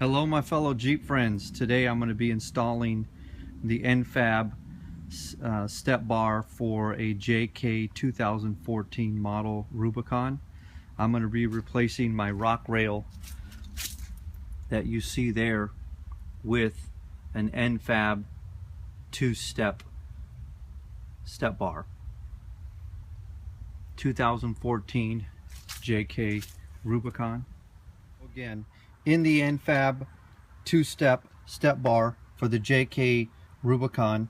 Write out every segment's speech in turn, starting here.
Hello my fellow Jeep friends. Today I'm going to be installing the FAB step bar for a JK 2014 model Rubicon. I'm going to be replacing my rock rail that you see there with an FAB two-step step bar. 2014 JK Rubicon. Again, in the FAB two-step step bar for the JK Rubicon,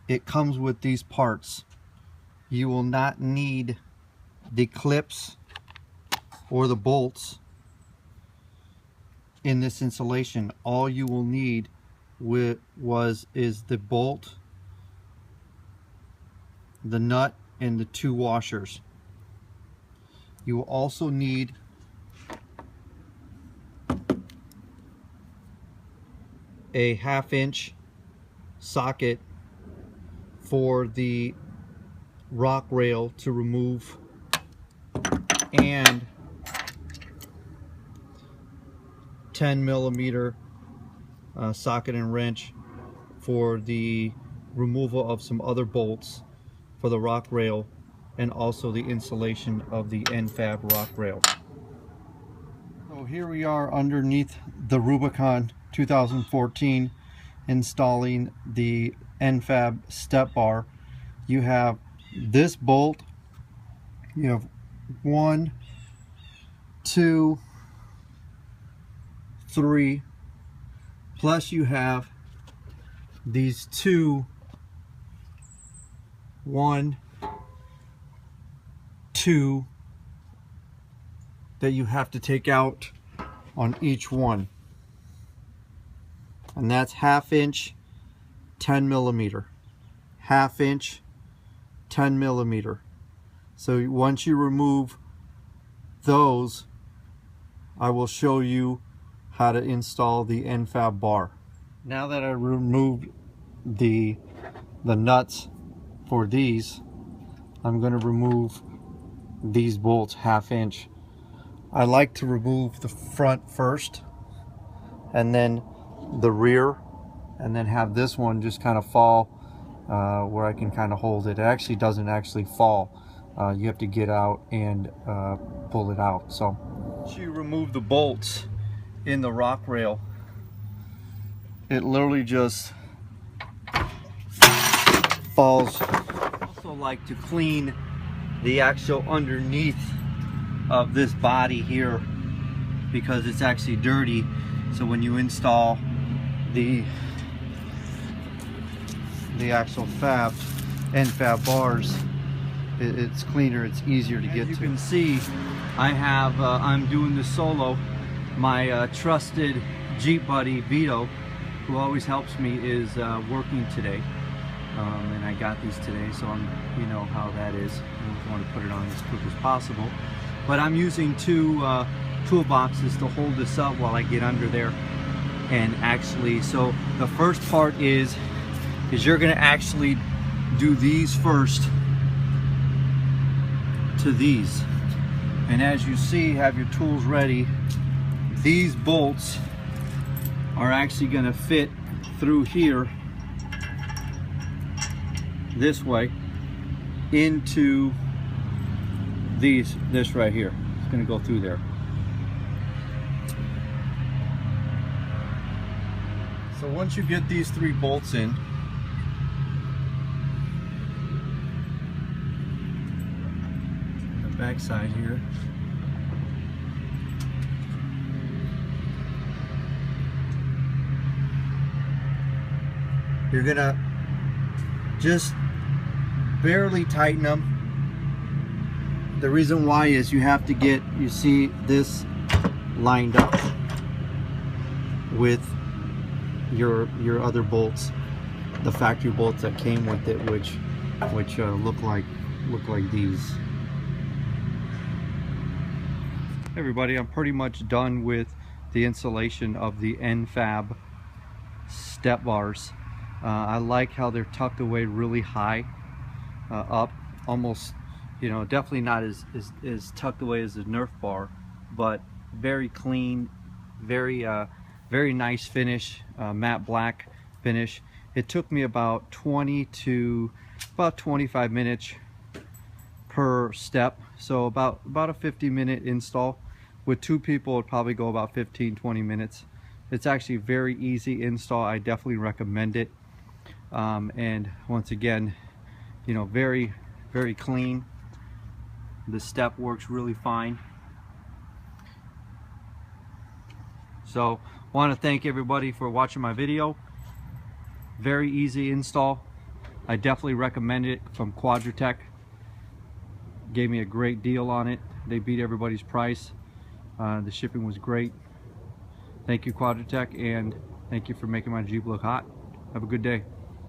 it comes with these parts. You will not need the clips or the bolts in this installation. All you will need is the bolt, the nut, and the two washers. You will also need a 1/2 inch socket for the rock rail to remove, and 10mm socket and wrench for the removal of some other bolts for the rock rail, and also the installation of the FAB rock rail. So here we are underneath the Rubicon 2014, installing the FAB step bar. You have this bolt, you have 1, 2, 3, plus you have these two 1, 2 that you have to take out on each one, and that's 1/2 inch 10mm, 1/2 inch 10mm. So once you remove those, I will show you how to install the FAB bar. Now that I removed the nuts for these, I'm going to remove these bolts 1/2 inch. I like to remove the front first and then the rear, and then have this one just kind of fall where I can kind of hold it. It actually doesn't actually fall. You have to get out and pull it out. So once you remove the bolts in the rock rail, it literally just falls. I also like to clean the actual underneath of this body here because it's actually dirty. So when you install the actual FAB bars, it's cleaner, it's easier to get to. As you can see, I'm doing this solo. My trusted Jeep buddy Vito, who always helps me, is working today, and I got these today, so you know how that is. You want to put it on as quick as possible, but I'm using two toolboxes to hold this up while I get under there. And actually, so the first part is you're going to actually do these first to these, and as you see, have your tools ready. These bolts are actually going to fit through here this way into this right here. It's going to go through there. So once you get these 3 bolts in, the back side here, you're gonna just barely tighten them. The reason why is you have to get, you see, this lined up with your other bolts, the factory bolts that came with it, which look like these. Everybody, I'm pretty much done with the installation of the FAB step bars. I like how they're tucked away really high up, almost, you know, definitely not as tucked away as the Nerf bar, but very clean, very Very nice finish, matte black finish. It took me about 20 to about 25 minutes per step, so about a 50-minute install. With 2 people, it'd probably go about 15-20 minutes. It's actually a very easy install. I definitely recommend it. And once again, you know, very clean. The step works really fine. So want to thank everybody for watching my video. Very easy install. I definitely recommend it, from Quadratech. Gave me a great deal on it. They beat everybody's price. The shipping was great. Thank you, Quadratech, and thank you for making my Jeep look hot. Have a good day.